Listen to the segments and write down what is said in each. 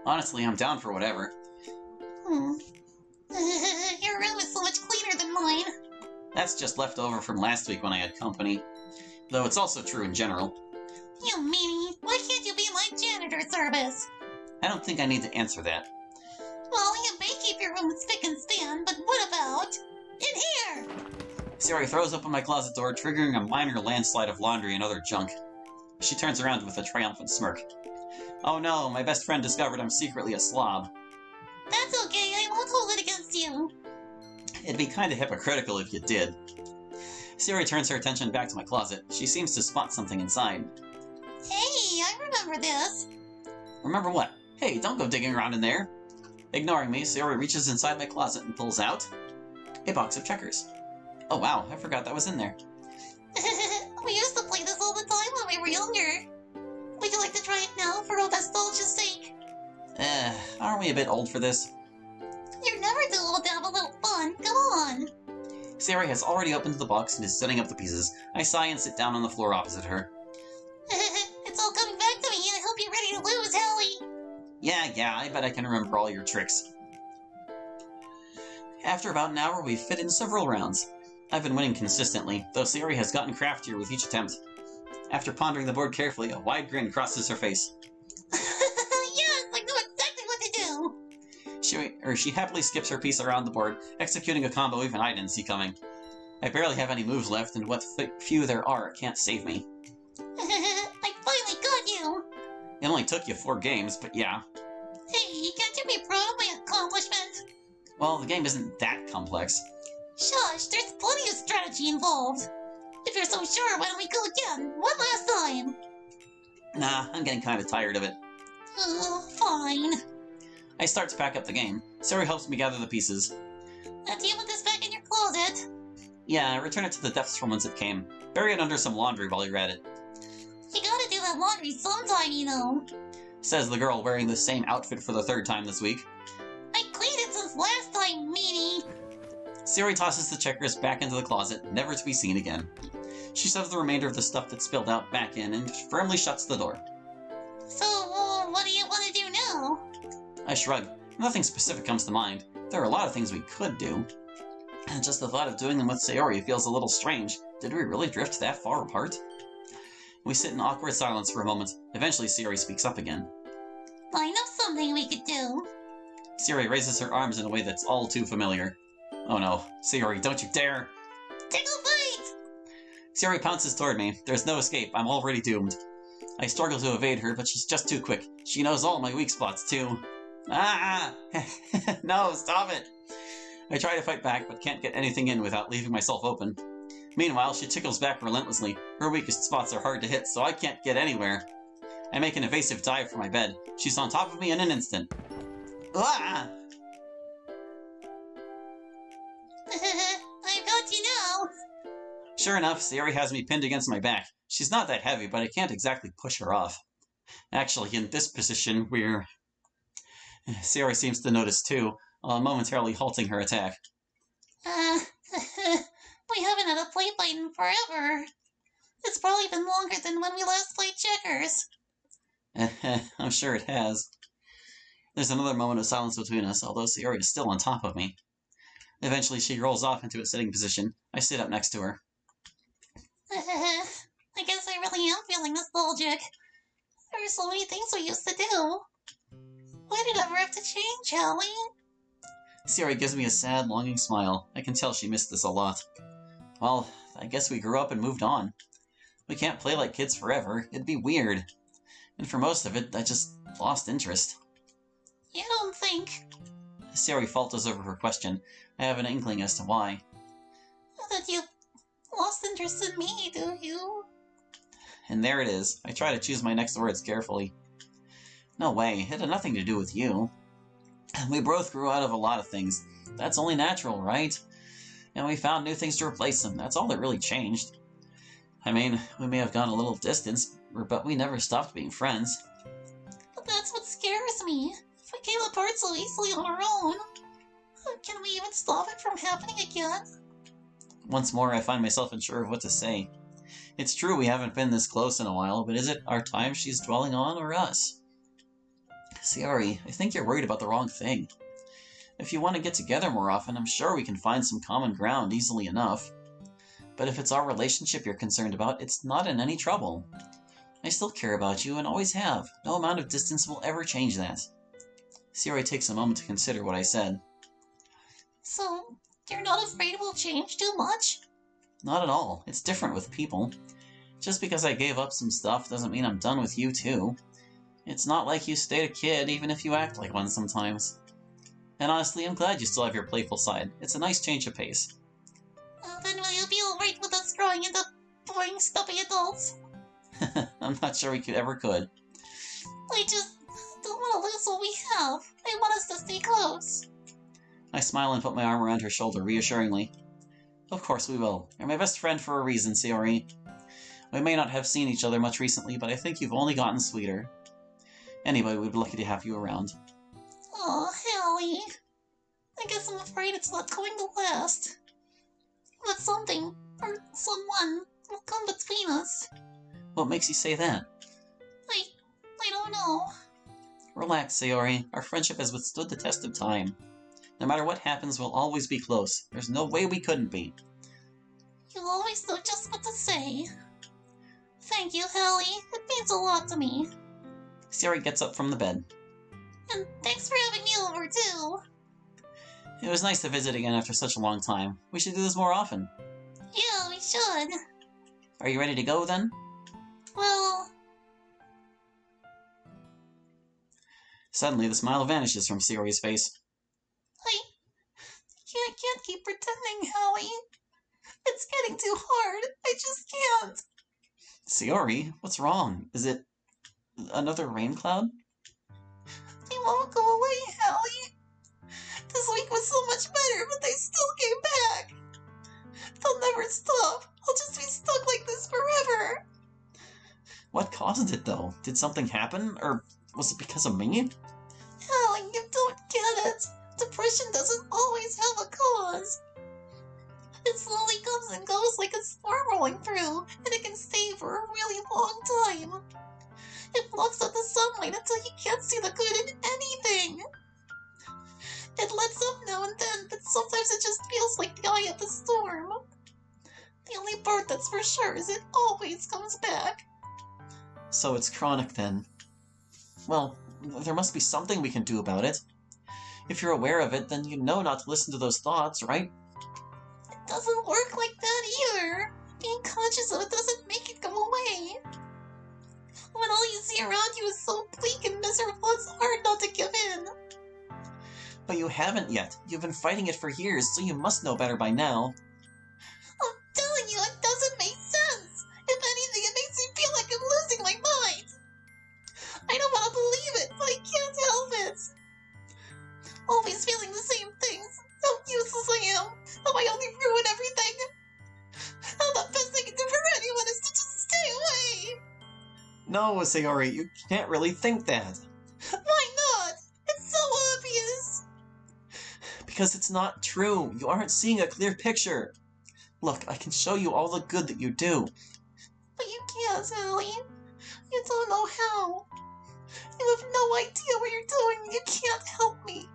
Honestly, I'm down for whatever. Your room is so much cleaner than mine. That's just left over from last week when I had company. Though it's also true in general. You meanie, why can't you be my janitor service? I don't think I need to answer that. Well, you may keep your room spick and span, but what about in here? Sayori throws open my closet door, triggering a minor landslide of laundry and other junk. She turns around with a triumphant smirk. Oh no, my best friend discovered I'm secretly a slob. That's okay, I won't hold it against you. It'd be kinda hypocritical if you did. Sayori turns her attention back to my closet. She seems to spot something inside. Hey, I remember this. Remember what? Hey, don't go digging around in there. Ignoring me, Sayori reaches inside my closet and pulls out a box of checkers. Oh wow, I forgot that was in there. We used to play this all the time when we were younger. Would you like to try it now for nostalgia's sake? Aren't we a bit old for this? You're never too old to have a little fun. Come on. Sayori has already opened the box and is setting up the pieces. I sigh and sit down on the floor opposite her. It's all coming back to me. I hope you're ready to lose, Hallie. Yeah, I bet I can remember all your tricks. After about an hour, we've fit in several rounds. I've been winning consistently, though Sayori has gotten craftier with each attempt. After pondering the board carefully, a wide grin crosses her face. Yes, I know exactly what to do. She happily skips her piece around the board, executing a combo even I didn't see coming. I barely have any moves left, and what few there are can't save me. I finally got you. It only took you 4 games, but yeah. Hey, can't you be proud of my accomplishment? Well, the game isn't that complex. Shush, there's plenty of strategy involved. If you're so sure, why don't we go again? One last time. Nah, I'm getting kinda tired of it. Fine. I start to pack up the game. Sayori helps me gather the pieces. Do you put this back in your closet? Yeah, return it to the depths from whence it came. Bury it under some laundry while you're at it. You gotta do that laundry sometime, you know. Says the girl wearing the same outfit for the 3rd time this week. I cleaned it since last time, meanie. Sayori tosses the checkers back into the closet, never to be seen again. She shoves the remainder of the stuff that spilled out back in and firmly shuts the door. So, what do you want to do now? I shrug. Nothing specific comes to mind. There are a lot of things we could do. And just the thought of doing them with Sayori feels a little strange. Did we really drift that far apart? We sit in awkward silence for a moment. Eventually, Sayori speaks up again. I know something we could do. Sayori raises her arms in a way that's all too familiar. Oh no. Sayori, don't you dare! Tickle fight! Sayori pounces toward me. There's no escape. I'm already doomed. I struggle to evade her, but she's just too quick. She knows all my weak spots, too. Ah! No, stop it! I try to fight back, but can't get anything in without leaving myself open. Meanwhile, she tickles back relentlessly. Her weakest spots are hard to hit, so I can't get anywhere. I make an evasive dive for my bed. She's on top of me in an instant. Ah! I've got you now. Sure enough, Sayori has me pinned against my back. She's not that heavy, but I can't exactly push her off. Actually, in this position, Sayori seems to notice too, momentarily halting her attack. We haven't had a play fight in forever. It's probably been longer than when we last played checkers. I'm sure it has. There's another moment of silence between us, although Sayori is still on top of me. Eventually, she rolls off into a sitting position. I sit up next to her. I guess I really am feeling nostalgic. There were so many things we used to do. Why did it ever have to change, Hallie? Sayori gives me a sad, longing smile. I can tell she missed this a lot. Well, I guess we grew up and moved on. We can't play like kids forever. It'd be weird. And for most of it, I just lost interest. You don't think Sayori falters over her question. I have an inkling as to why. that you lost interest in me, do you? And there it is. I try to choose my next words carefully. No way, it had nothing to do with you. We both grew out of a lot of things. That's only natural, right? And we found new things to replace them. That's all that really changed. I mean, we may have gone a little distance, but we never stopped being friends. But that's what scares me. If we came apart so easily on our own, can we even stop it from happening again? Once more, I find myself unsure of what to say. It's true we haven't been this close in a while, but is it our time she's dwelling on, or us? Sayori, I think you're worried about the wrong thing. If you want to get together more often, I'm sure we can find some common ground easily enough. But if it's our relationship you're concerned about, it's not in any trouble. I still care about you and always have. No amount of distance will ever change that. Sayori takes a moment to consider what I said. So, you're not afraid we'll change too much? Not at all. It's different with people. Just because I gave up some stuff doesn't mean I'm done with you too. It's not like you stayed a kid even if you act like one sometimes. And honestly, I'm glad you still have your playful side. It's a nice change of pace. Then will you be alright with us growing into boring, stuffy adults? I'm not sure we ever could. I just don't want to lose what we have. I want us to stay close. I smile and put my arm around her shoulder reassuringly. Of course we will. You're my best friend for a reason, Sayori. We may not have seen each other much recently, but I think you've only gotten sweeter. Anyway, we'd be lucky to have you around. Oh, Hallie. I guess I'm afraid it's not going to last. But something, or someone, will come between us. What makes you say that? I don't know. Relax, Sayori. Our friendship has withstood the test of time. No matter what happens, we'll always be close. There's no way we couldn't be. You always know just what to say. Thank you, Hallie. It means a lot to me. Sayori gets up from the bed. And thanks for having me over, too. It was nice to visit again after such a long time. We should do this more often. Yeah, we should. Are you ready to go, then? Well... Suddenly, the smile vanishes from Sayori's face. I can't keep pretending, Hallie. It's getting too hard. I just can't. Sayori, what's wrong? Is it another rain cloud? They won't go away, Hallie. This week was so much better, but they still came back. They'll never stop. I'll just be stuck like this forever. What caused it, though? Did something happen? Or was it because of me? Hallie, you don't get it. Depression doesn't always have a cause. It slowly comes and goes like a storm rolling through, and it can stay for a really long time. It blocks out the sunlight until you can't see the good in anything. It lets up now and then, but sometimes it just feels like the eye of the storm. The only part that's for sure is it always comes back. So it's chronic, then. Well, there must be something we can do about it. If you're aware of it, then you know not to listen to those thoughts, right? It doesn't work like that either. Being conscious of it doesn't make it go away. When all you see around you is so bleak and miserable, it's hard not to give in. But you haven't yet. You've been fighting it for years, so you must know better by now. I'm telling you, it doesn't make sense. If anything, it makes me feel like I'm losing my mind. I don't want to believe it, but I can't help it. Always feeling the same things. How useless I am. How I only ruin everything. How the best I can do for anyone is to just stay away. No, Sayori, you can't really think that. Why not? It's so obvious. Because it's not true. You aren't seeing a clear picture. Look, I can show you all the good that you do. But you can't, Hallie. You don't know how. You have no idea what you're doing. You can't help me.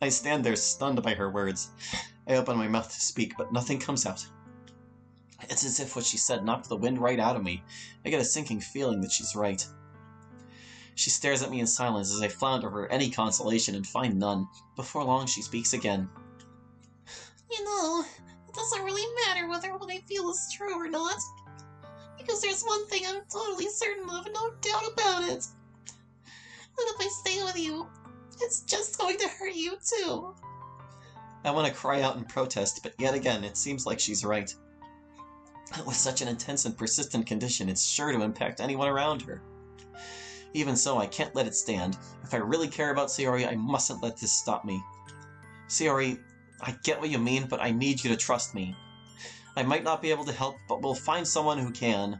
I stand there stunned by her words. I open my mouth to speak, but nothing comes out. It's as if what she said knocked the wind right out of me. I get a sinking feeling that she's right. She stares at me in silence as I flounder for any consolation and find none. Before long, she speaks again. You know, it doesn't really matter whether what I feel is true or not. Because there's one thing I'm totally certain of, no doubt about it. That if I stay with you, it's just going to hurt you too. I want to cry out in protest, but yet again, it seems like she's right. With such an intense and persistent condition, it's sure to impact anyone around her. Even so, I can't let it stand. If I really care about Sayori, I mustn't let this stop me. Sayori, I get what you mean, but I need you to trust me. I might not be able to help, but we'll find someone who can.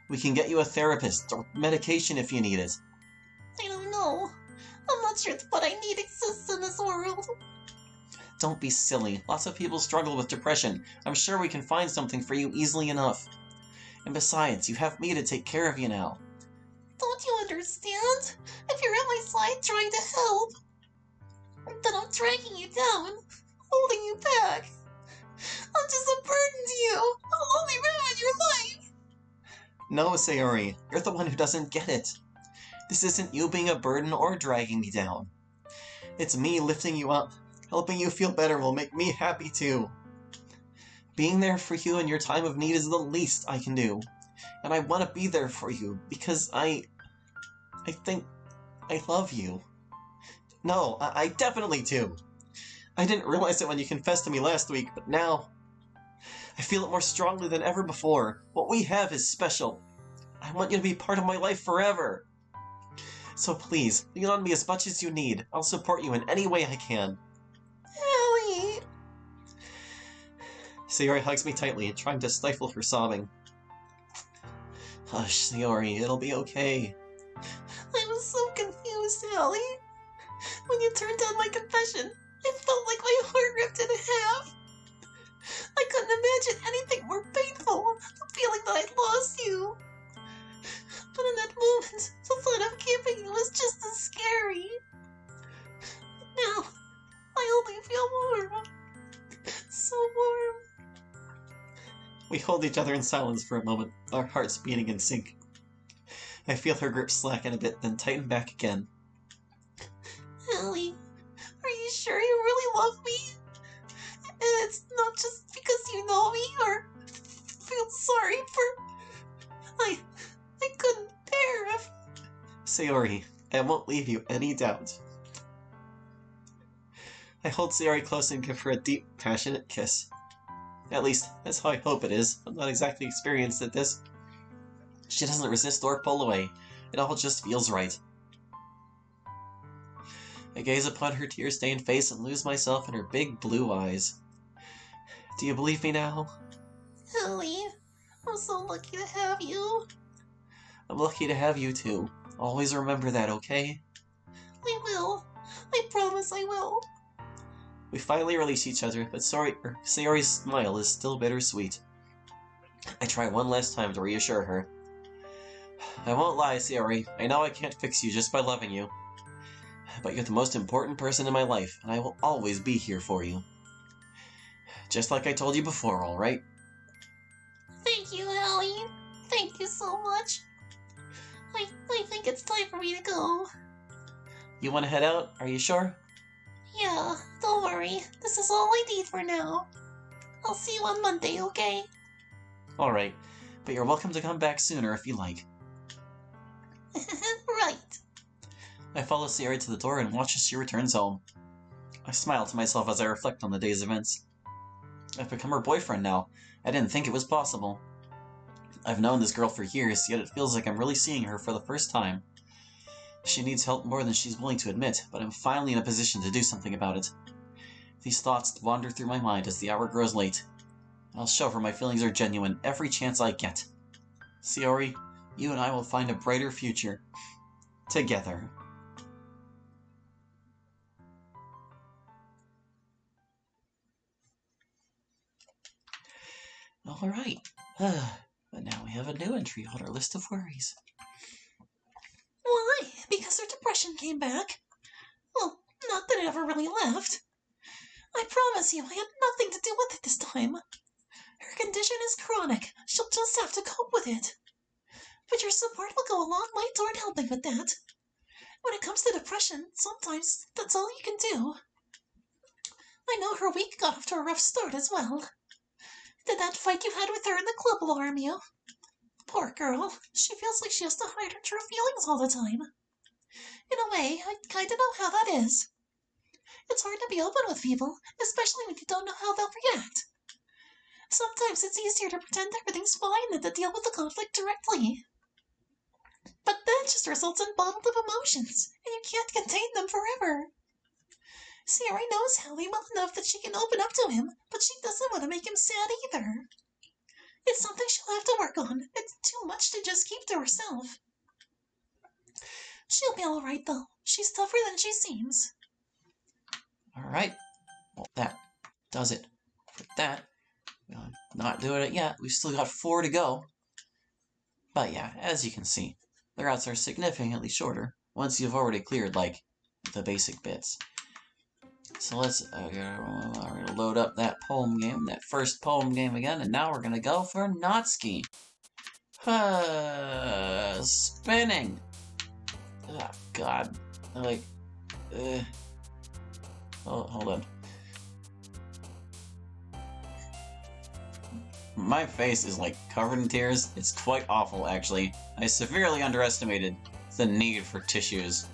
We can get you a therapist, or medication if you need it. I don't know. I'm not sure what I need exists in this world. Don't be silly. Lots of people struggle with depression. I'm sure we can find something for you easily enough. And besides, you have me to take care of you now. Don't you understand? If you're at my side trying to help, then I'm dragging you down, holding you back. I'm just a burden to you. I'll only ruin your life. No, Sayori, you're the one who doesn't get it. This isn't you being a burden or dragging me down. It's me lifting you up. Helping you feel better will make me happy too. Being there for you in your time of need is the least I can do. And I want to be there for you because I think I love you. No, I definitely do. I didn't realize it when you confessed to me last week, but now I feel it more strongly than ever before. What we have is special. I want you to be part of my life forever. So please, lean on me as much as you need. I'll support you in any way I can. Ellie. Sayori hugs me tightly, trying to stifle her sobbing. Hush, Sayori, it'll be okay. I was so confused, Ellie. When you turned down my confession, I felt like my heart ripped in half. I couldn't imagine anything more painful, the feeling that I'd lost you. But in that moment, the thought of keeping you was just as scary. Now, I only feel warm. So warm. We hold each other in silence for a moment, our hearts beating in sync. I feel her grip slacken a bit, then tighten back again. Ellie, are you sure you really love me? And it's not just because you know me or feel sorry for... I couldn't bear if... Sayori, I won't leave you any doubt. I hold Sayori close and give her a deep, passionate kiss. At least, that's how I hope it is. I'm not exactly experienced at this. She doesn't resist or pull away. It all just feels right. I gaze upon her tear-stained face and lose myself in her big blue eyes. Do you believe me now? Ellie, I'm so lucky to have you. I'm lucky to have you too. Always remember that, okay? I will. I promise I will. We finally release each other, but Sayori's smile is still bittersweet. I try one last time to reassure her. I won't lie, Sayori. I know I can't fix you just by loving you. But you're the most important person in my life, and I will always be here for you. Just like I told you before, alright? Thank you, Ellie. Thank you so much. I think it's time for me to go. You want to head out? Are you sure? Yeah, don't worry. This is all I need for now. I'll see you on Monday, okay? Alright, but you're welcome to come back sooner if you like. Right. I follow Sayori to the door and watch as she returns home. I smile to myself as I reflect on the day's events. I've become her boyfriend now. I didn't think it was possible. I've known this girl for years, yet it feels like I'm really seeing her for the first time. She needs help more than she's willing to admit, but I'm finally in a position to do something about it. These thoughts wander through my mind as the hour grows late. I'll show her my feelings are genuine every chance I get. Sayori, you and I will find a brighter future. Together. Alright. But now we have a new entry on our list of worries. Why? Because her depression came back? Well, not that it ever really left. I promise you I had nothing to do with it this time. Her condition is chronic. She'll just have to cope with it. But your support will go a long way toward helping with that. When it comes to depression, sometimes that's all you can do. I know her week got off to a rough start as well. Did that fight you had with her in the club alarm you? Poor girl. She feels like she has to hide her true feelings all the time. In a way, I kinda know how that is. It's hard to be open with people, especially when you don't know how they'll react. Sometimes it's easier to pretend everything's fine than to deal with the conflict directly. But that just results in bottled up emotions, and you can't contain them forever. Sayori knows Hallie well enough that she can open up to him, but she doesn't want to make him sad either. It's something she'll have to work on. It's too much to just keep to herself. She'll be alright though. She's tougher than she seems. Alright. Well, that does it for that. Not doing it yet. We've still got 4 to go. But yeah, as you can see, The routes are significantly shorter once you've already cleared, like, the basic bits. So let's load up that poem game, that first poem game again, and now we're gonna go for Natsuki. Spinning. Oh, God. Like, hold on. My face is like covered in tears. It's quite awful, actually. I severely underestimated the need for tissues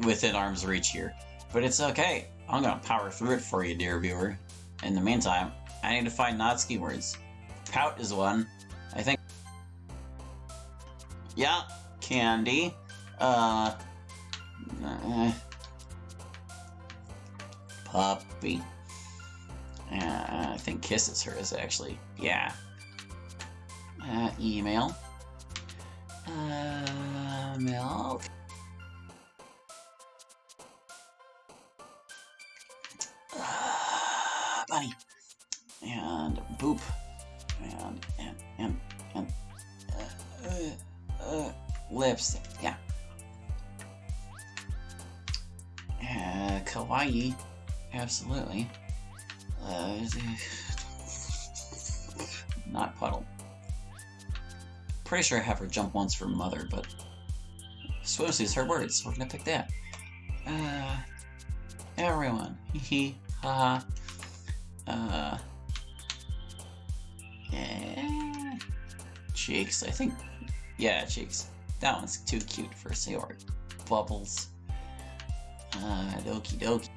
within arm's reach here. But it's okay. I'm gonna power through it for you, dear viewer. In the meantime, I need to find Natsuki words. Pout is one. I think... Yeah, candy. Puppy. I think kiss is hers, actually. Yeah. Email. Milk. Bunny. And boop. And lipstick. Yeah. Kawaii. Absolutely. Not puddle. Pretty sure I have her jump once for mother, but swimsuit's her words. We're gonna pick that. Everyone. Hee ha. Cheeks. I think. Yeah, cheeks. That one's too cute for Sayori. Bubbles. Doki doki.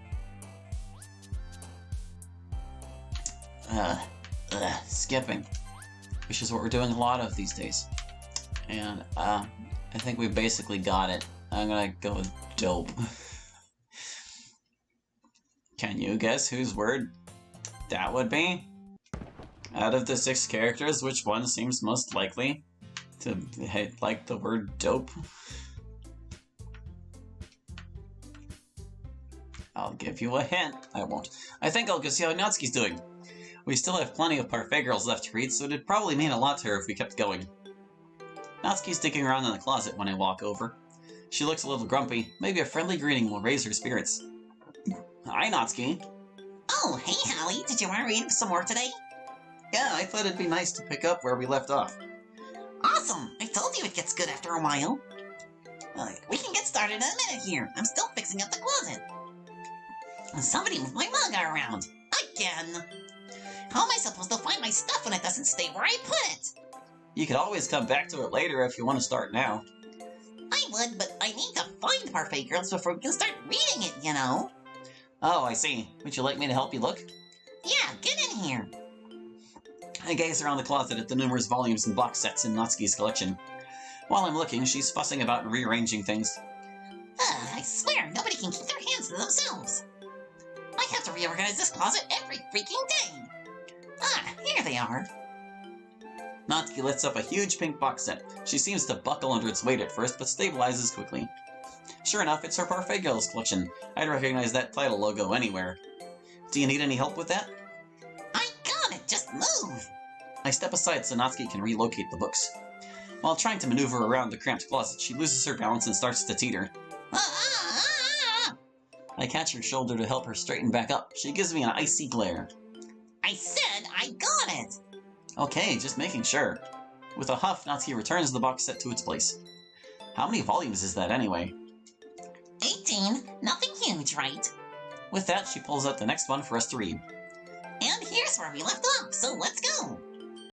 Skipping, which is what we're doing a lot of these days. And, I think we basically got it. I'm gonna go with dope. Can you guess whose word that would be? Out of the 6 characters, which one seems most likely to like the word dope? I'll give you a hint. I won't. I think I'll go see how Natsuki's doing. We still have plenty of parfait girls left to read, so it'd probably mean a lot to her if we kept going. Natsuki's digging around in the closet when I walk over. She looks a little grumpy. Maybe a friendly greeting will raise her spirits. Hi, Natsuki. Oh, hey, Hallie. Did you want to read some more today? Yeah, I thought it'd be nice to pick up where we left off. Awesome! I told you it gets good after a while. We can get started in a minute here. I'm still fixing up the closet. Somebody moved my manga around. Again. How am I supposed to find my stuff when it doesn't stay where I put it? You could always come back to it later if you want to start now. I would, but I need to find Parfait Girls before we can start reading it, you know? Oh, I see. Would you like me to help you look? Yeah, get in here. I gaze around the closet at the numerous volumes and box sets in Natsuki's collection. While I'm looking, she's fussing about and rearranging things. I swear, nobody can keep their hands to themselves. I have to reorganize this closet every freaking day. Here they are. Natsuki lifts up a huge pink box set. She seems to buckle under its weight at first, but stabilizes quickly. Sure enough, it's her Parfait Girls collection. I'd recognize that title logo anywhere. Do you need any help with that? I got it, just move. I step aside so Natsuki can relocate the books. While trying to maneuver around the cramped closet, she loses her balance and starts to teeter. I catch her shoulder to help her straighten back up. She gives me an icy glare. I said I got it! Okay, just making sure. With a huff, Natsuki returns the box set to its place. How many volumes is that anyway? 18. Nothing huge, right? With that, she pulls out the next one for us to read. And here's where we left off, so let's go!